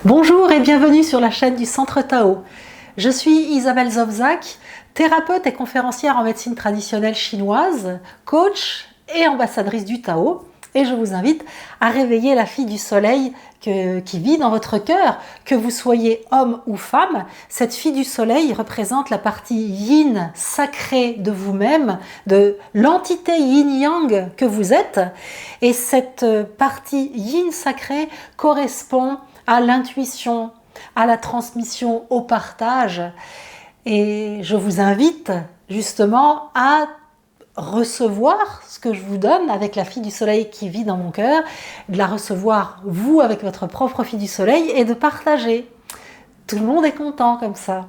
Bonjour et bienvenue sur la chaîne du Centre Tao. Je suis Isabelle Zobzak, thérapeute et conférencière en médecine traditionnelle chinoise, coach et ambassadrice du Tao. Et je vous invite à réveiller la fille du soleil qui vit dans votre cœur, que vous soyez homme ou femme. Cette fille du soleil représente la partie yin sacrée de vous-même, de l'entité yin-yang que vous êtes. Et cette partie yin sacrée correspond à l'intuition, à la transmission, au partage. Et je vous invite justement à recevoir ce que je vous donne avec la fille du soleil qui vit dans mon cœur, de la recevoir vous avec votre propre fille du soleil et de partager. Tout le monde est content comme ça.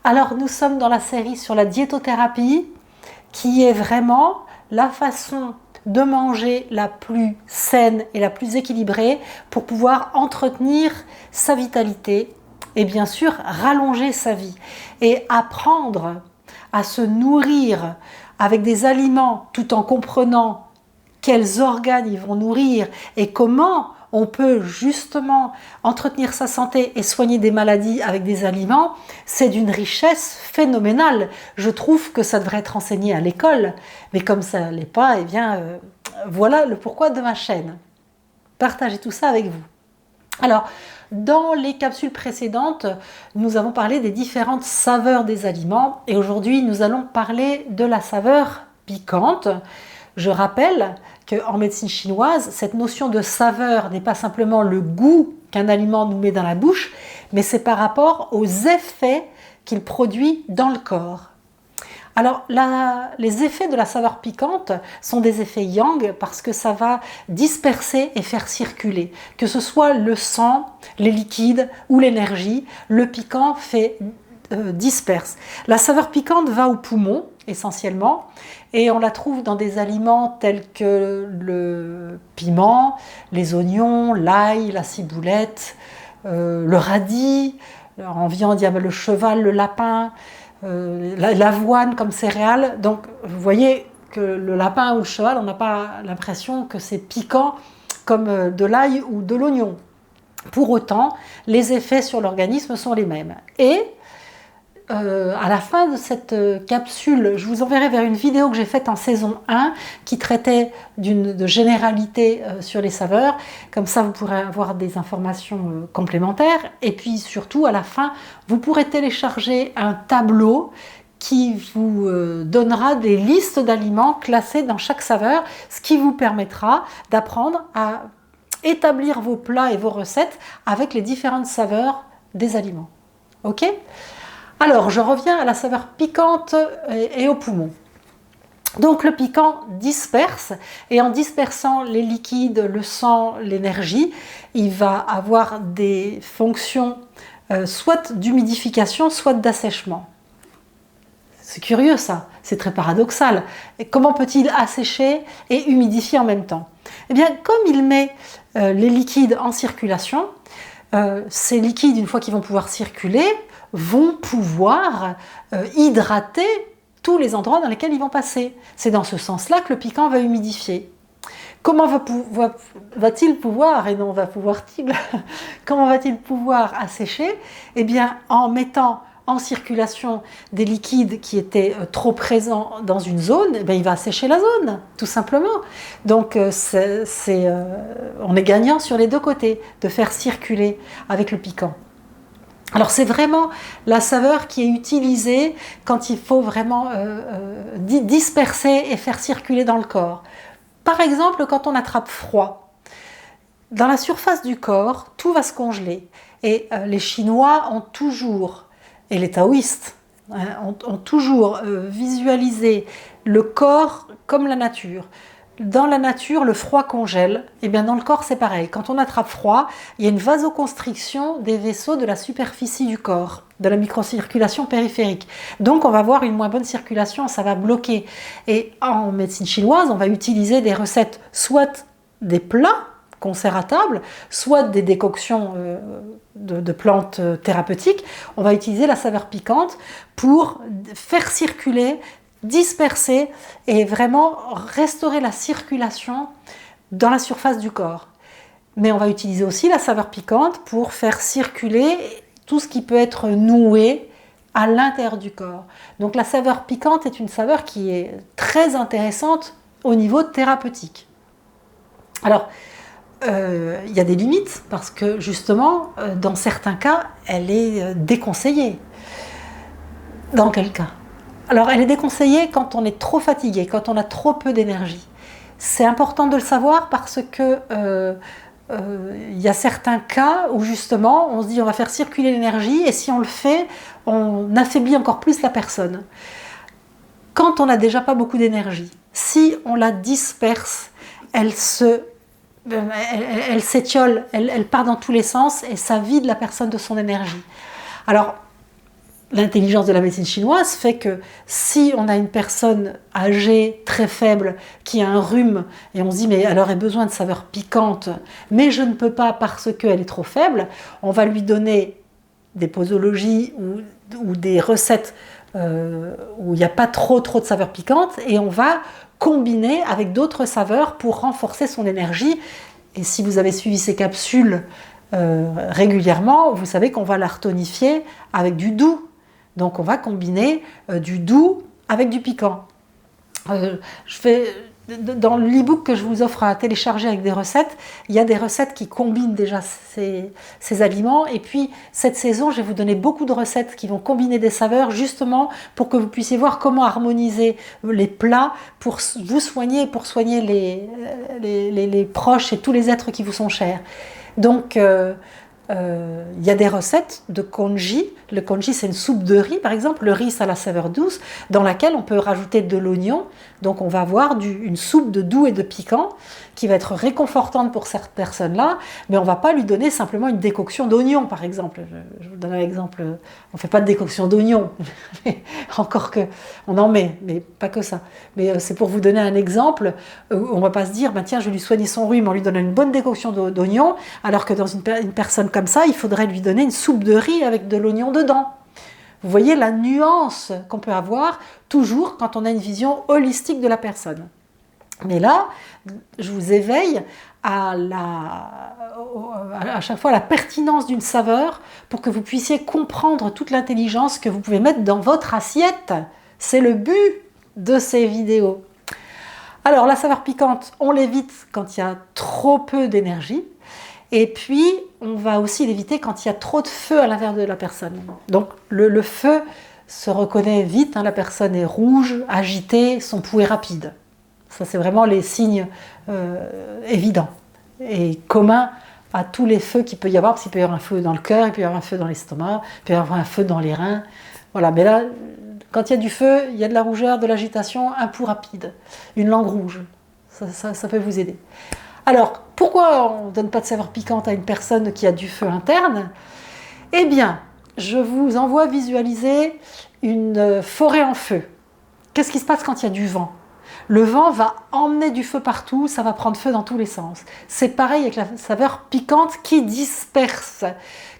Alors nous sommes dans la série sur la diétothérapie qui est vraiment la façon de manger la plus saine et la plus équilibrée pour pouvoir entretenir sa vitalité et bien sûr rallonger sa vie et apprendre à se nourrir avec des aliments tout en comprenant quels organes ils vont nourrir et comment on peut justement entretenir sa santé et soigner des maladies avec des aliments, c'est d'une richesse phénoménale. Je trouve que ça devrait être enseigné à l'école, mais comme ça ne l'est pas, eh bien voilà le pourquoi de ma chaîne. Partagez tout ça avec vous. Alors, dans les capsules précédentes, nous avons parlé des différentes saveurs des aliments et aujourd'hui, nous allons parler de la saveur piquante. Je rappelle qu'en médecine chinoise, cette notion de saveur n'est pas simplement le goût qu'un aliment nous met dans la bouche, mais c'est par rapport aux effets qu'il produit dans le corps. Alors, les effets de la saveur piquante sont des effets yang parce que ça va disperser et faire circuler. Que ce soit le sang, les liquides ou l'énergie, le piquant disperse. La saveur piquante va aux poumons essentiellement et on la trouve dans des aliments tels que le piment, les oignons, l'ail, la ciboulette, le radis, en viande il y a le cheval, le lapin, l'avoine comme céréale. Donc vous voyez que le lapin ou le cheval, on n'a pas l'impression que c'est piquant comme de l'ail ou de l'oignon. Pour autant, les effets sur l'organisme sont les mêmes. Et à la fin de cette capsule, je vous enverrai vers une vidéo que j'ai faite en saison 1 qui traitait de généralité sur les saveurs. Comme ça, vous pourrez avoir des informations complémentaires. Et puis surtout, à la fin, vous pourrez télécharger un tableau qui vous donnera des listes d'aliments classés dans chaque saveur, ce qui vous permettra d'apprendre à établir vos plats et vos recettes avec les différentes saveurs des aliments. Ok ? Alors, je reviens à la saveur piquante et aux poumons. Donc, le piquant disperse et en dispersant les liquides, le sang, l'énergie, il va avoir des fonctions soit d'humidification, soit d'assèchement. C'est curieux ça, c'est très paradoxal. Et comment peut-il assécher et humidifier en même temps? Eh bien, comme il met les liquides en circulation, ces liquides, une fois qu'ils vont pouvoir circuler, vont pouvoir hydrater tous les endroits dans lesquels ils vont passer. C'est dans ce sens-là que le piquant va humidifier. Comment va-t-il pouvoir, et non va pouvoir-t-il, comment va-t-il pouvoir assécher? Eh bien, en mettant en circulation des liquides qui étaient trop présents dans une zone, eh bien, il va assécher la zone, tout simplement. Donc, on est gagnant sur les deux côtés de faire circuler avec le piquant. Alors c'est vraiment la saveur qui est utilisée quand il faut vraiment disperser et faire circuler dans le corps. Par exemple, quand on attrape froid, dans la surface du corps, tout va se congeler. Et les Chinois ont toujours, et les taoïstes, ont toujours visualisé le corps comme la nature. Dans la nature, le froid congèle. Et bien dans le corps, c'est pareil. Quand on attrape froid, il y a une vasoconstriction des vaisseaux de la superficie du corps, de la microcirculation périphérique. Donc on va avoir une moins bonne circulation, ça va bloquer. Et en médecine chinoise, on va utiliser des recettes, soit des plats qu'on sert à table, soit des décoctions de plantes thérapeutiques. On va utiliser la saveur piquante pour faire circuler, disperser et vraiment restaurer la circulation dans la surface du corps. Mais on va utiliser aussi la saveur piquante pour faire circuler tout ce qui peut être noué à l'intérieur du corps. Donc la saveur piquante est une saveur qui est très intéressante au niveau thérapeutique. Alors, il y a des limites parce que justement, dans certains cas, elle est déconseillée. Dans quel cas? Alors, elle est déconseillée quand on est trop fatigué, quand on a trop peu d'énergie. C'est important de le savoir parce que y a certains cas où justement on se dit on va faire circuler l'énergie et si on le fait, on affaiblit encore plus la personne. Quand on n'a déjà pas beaucoup d'énergie, si on la disperse, elle s'étiole, elle part dans tous les sens et ça vide la personne de son énergie. Alors, l'intelligence de la médecine chinoise fait que si on a une personne âgée, très faible, qui a un rhume, et on se dit mais elle aurait besoin de saveurs piquantes, mais je ne peux pas parce qu'elle est trop faible, on va lui donner des posologies ou des recettes où il n'y a pas trop de saveurs piquantes, et on va combiner avec d'autres saveurs pour renforcer son énergie. Et si vous avez suivi ces capsules régulièrement, vous savez qu'on va la retonifier avec du doux. Donc on va combiner du doux avec du piquant. Dans l'e-book que je vous offre à télécharger avec des recettes, il y a des recettes qui combinent déjà ces aliments. Et puis cette saison, je vais vous donner beaucoup de recettes qui vont combiner des saveurs justement pour que vous puissiez voir comment harmoniser les plats pour vous soigner et pour soigner les proches et tous les êtres qui vous sont chers. Donc il y a des recettes de congee. Le congee, c'est une soupe de riz, par exemple. Le riz, ça a la saveur douce, dans laquelle on peut rajouter de l'oignon. Donc, on va avoir une soupe de doux et de piquant qui va être réconfortante pour cette personne-là, mais on ne va pas lui donner simplement une décoction d'oignon, par exemple. Je vous donne un exemple. On ne fait pas de décoction d'oignon, encore que on en met, mais pas que ça. Mais c'est pour vous donner un exemple où on ne va pas se dire, bah, tiens, je vais lui soigner son rhume en lui donnant une bonne décoction d'oignon, alors que dans une personne comme ça, il faudrait lui donner une soupe de riz avec de l'oignon dedans. Vous voyez la nuance qu'on peut avoir toujours quand on a une vision holistique de la personne. Mais là, je vous éveille à chaque fois la pertinence d'une saveur pour que vous puissiez comprendre toute l'intelligence que vous pouvez mettre dans votre assiette. C'est le but de ces vidéos. Alors, la saveur piquante, on l'évite quand il y a trop peu d'énergie. Et puis, on va aussi l'éviter quand il y a trop de feu à l'intérieur de la personne. Donc, le feu se reconnaît vite, hein, la personne est rouge, agitée, son pouls est rapide. Ça, c'est vraiment les signes évidents et communs à tous les feux qu'il peut y avoir, parce qu'il peut y avoir un feu dans le cœur, il peut y avoir un feu dans l'estomac, il peut y avoir un feu dans les reins. Voilà, mais là, quand il y a du feu, il y a de la rougeur, de l'agitation, un pouls rapide, une langue rouge. Ça peut vous aider. Alors, pourquoi on ne donne pas de saveur piquante à une personne qui a du feu interne? Eh bien, je vous envoie visualiser une forêt en feu. Qu'est-ce qui se passe quand il y a du vent? Le vent va emmener du feu partout, ça va prendre feu dans tous les sens. C'est pareil avec la saveur piquante qui disperse.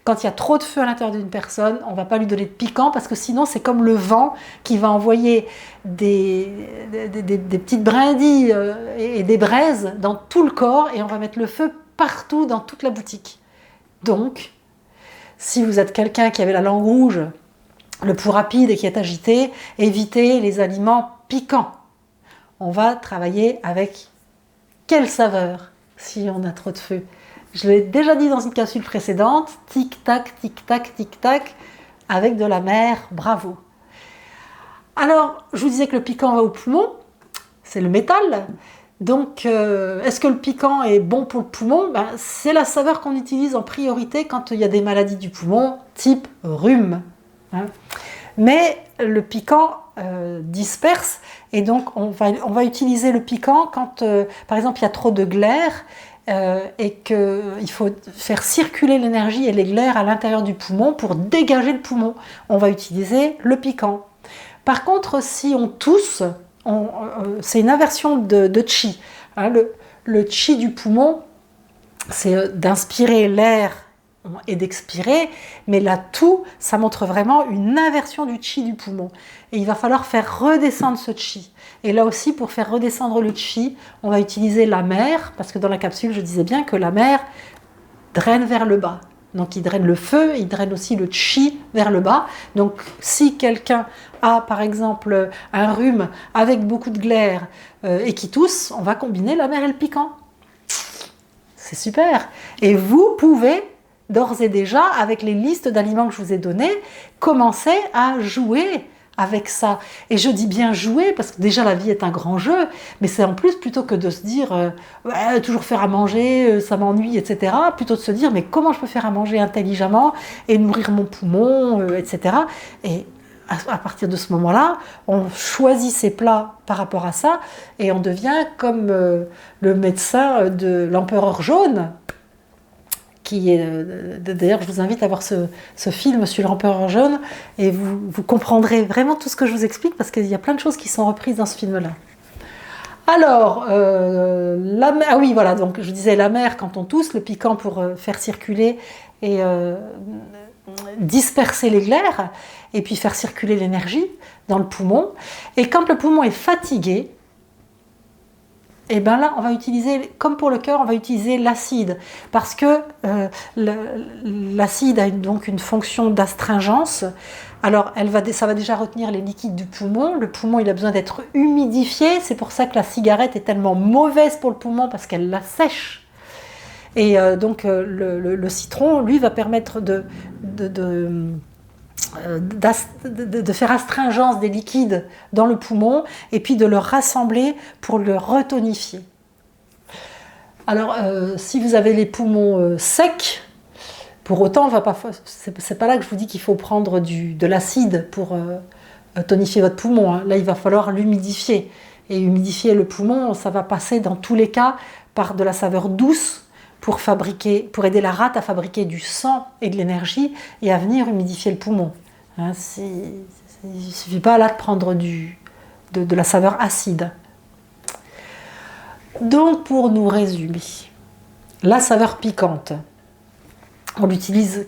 Quand il y a trop de feu à l'intérieur d'une personne, on ne va pas lui donner de piquant parce que sinon c'est comme le vent qui va envoyer des petites brindilles et des braises dans tout le corps et on va mettre le feu partout dans toute la boutique. Donc, si vous êtes quelqu'un qui avait la langue rouge, le pouls rapide et qui est agité, évitez les aliments piquants. On va travailler avec quelle saveur si on a trop de feu? Je l'ai déjà dit dans une capsule précédente, tic-tac, tic-tac, tic-tac, avec de la mer, bravo. Alors, je vous disais que le piquant va au poumon, c'est le métal. Donc, est-ce que le piquant est bon pour le poumon? C'est la saveur qu'on utilise en priorité quand il y a des maladies du poumon, type rhume. Hein. Mais le piquant disperse et donc on va utiliser le piquant quand, par exemple, il y a trop de glaire et qu'il faut faire circuler l'énergie et les glaires à l'intérieur du poumon pour dégager le poumon. On va utiliser le piquant. Par contre, si on tousse, c'est une inversion de chi. Hein, le chi du poumon, c'est d'inspirer l'air et d'expirer, mais là tout, ça montre vraiment une inversion du chi du poumon. Et il va falloir faire redescendre ce chi. Et là aussi, pour faire redescendre le chi, on va utiliser la mer, parce que dans la capsule, je disais bien que la mer draine vers le bas. Donc il draine le feu, il draine aussi le chi vers le bas. Donc si quelqu'un a par exemple un rhume avec beaucoup de glaire et qui tousse, on va combiner la mer et le piquant. C'est super. Et vous pouvez d'ores et déjà, avec les listes d'aliments que je vous ai données, commencer à jouer avec ça. Et je dis bien jouer, parce que déjà la vie est un grand jeu, mais c'est en plus, plutôt que de se dire ouais, toujours faire à manger, ça m'ennuie, etc., plutôt de se dire mais comment je peux faire à manger intelligemment et nourrir mon poumon, etc. Et à partir de ce moment-là, on choisit ses plats par rapport à ça et on devient comme le médecin de l'Empereur Jaune, qui est, d'ailleurs je vous invite à voir ce film sur l'Empereur Jaune et vous comprendrez vraiment tout ce que je vous explique parce qu'il y a plein de choses qui sont reprises dans ce film-là. Alors, la mer, ah oui voilà, donc je disais la mer quand on tousse, le piquant pour faire circuler et disperser les glaires et puis faire circuler l'énergie dans le poumon. Et quand le poumon est fatigué, et bien là, on va utiliser, comme pour le cœur, on va utiliser l'acide, parce que l'acide a donc une fonction d'astringence. Alors, ça va déjà retenir les liquides du poumon. Le poumon, il a besoin d'être humidifié. C'est pour ça que la cigarette est tellement mauvaise pour le poumon, parce qu'elle l'assèche. Et donc, le citron, lui, va permettre de faire astringence des liquides dans le poumon et puis de le rassembler pour le retonifier. Alors, si vous avez les poumons secs, pour autant, c'est pas là que je vous dis qu'il faut prendre de l'acide pour tonifier votre poumon. Hein. Là, il va falloir l'humidifier. Et humidifier le poumon, ça va passer dans tous les cas par de la saveur douce pour aider la rate à fabriquer du sang et de l'énergie et à venir humidifier le poumon. Hein, il ne suffit pas là de prendre de la saveur acide. Donc pour nous résumer, la saveur piquante, on l'utilise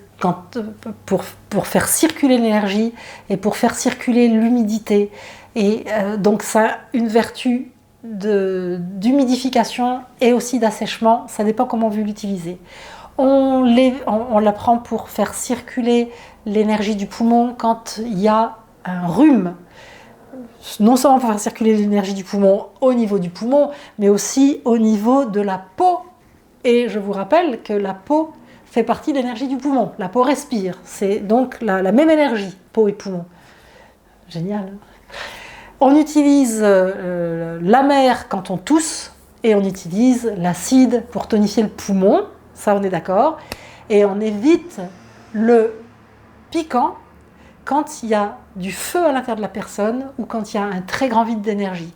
pour faire circuler l'énergie et pour faire circuler l'humidité. Et donc ça a une vertu d'humidification et aussi d'assèchement, ça dépend comment vous l'utilisez. On la prend pour faire circuler l'énergie du poumon quand il y a un rhume. Non seulement pour faire circuler l'énergie du poumon au niveau du poumon, mais aussi au niveau de la peau. Et je vous rappelle que la peau fait partie de l'énergie du poumon. La peau respire. C'est donc la même énergie, peau et poumon. Génial. On utilise la mer quand on tousse et on utilise l'acide pour tonifier le poumon. Ça, on est d'accord. Et on évite le piquant quand il y a du feu à l'intérieur de la personne ou quand il y a un très grand vide d'énergie.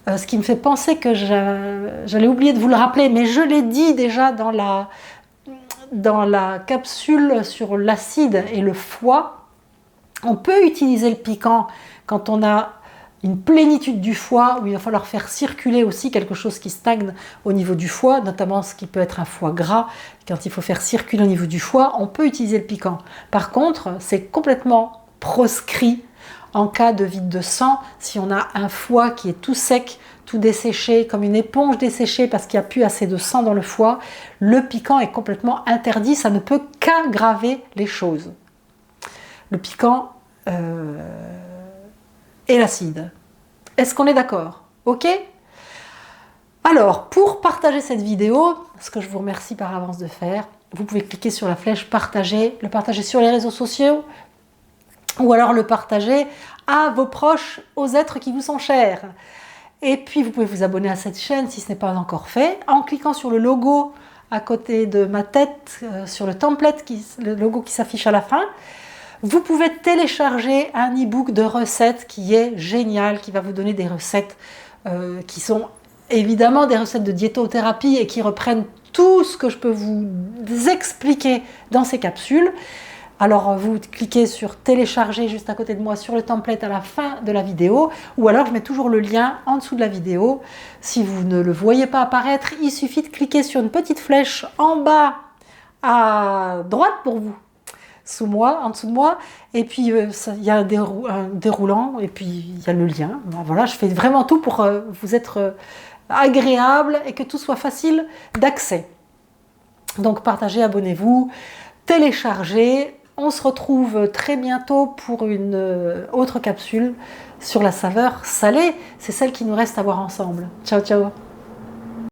Ce qui me fait penser que j'allais oublier de vous le rappeler, mais je l'ai dit déjà dans la capsule sur l'acide et le foie. On peut utiliser le piquant quand on a une plénitude du foie, où il va falloir faire circuler aussi quelque chose qui stagne au niveau du foie, notamment ce qui peut être un foie gras. Quand il faut faire circuler au niveau du foie, on peut utiliser le piquant. Par contre, c'est complètement proscrit en cas de vide de sang, si on a un foie qui est tout sec, tout desséché, comme une éponge desséchée parce qu'il n'y a plus assez de sang dans le foie, le piquant est complètement interdit, ça ne peut qu'aggraver les choses. Le piquant et l'acide. Est-ce qu'on est d'accord? Ok? Alors, pour partager cette vidéo, ce que je vous remercie par avance de faire, vous pouvez cliquer sur la flèche partager, le partager sur les réseaux sociaux, ou alors le partager à vos proches, aux êtres qui vous sont chers. Et puis, vous pouvez vous abonner à cette chaîne si ce n'est pas encore fait, en cliquant sur le logo à côté de ma tête, sur le template, le logo qui s'affiche à la fin. Vous pouvez télécharger un e-book de recettes qui est génial, qui va vous donner des recettes qui sont évidemment des recettes de diétothérapie et qui reprennent tout ce que je peux vous expliquer dans ces capsules. Alors vous cliquez sur télécharger juste à côté de moi sur le template à la fin de la vidéo, ou alors je mets toujours le lien en dessous de la vidéo. Si vous ne le voyez pas apparaître, il suffit de cliquer sur une petite flèche en bas à droite pour vous, sous moi, en dessous de moi. Et puis, il y a un déroulant, et puis il y a le lien. Ben, voilà, je fais vraiment tout pour vous être agréable et que tout soit facile d'accès. Donc, partagez, abonnez-vous, téléchargez. On se retrouve très bientôt pour une autre capsule sur la saveur salée. C'est celle qui nous reste à voir ensemble. Ciao, ciao!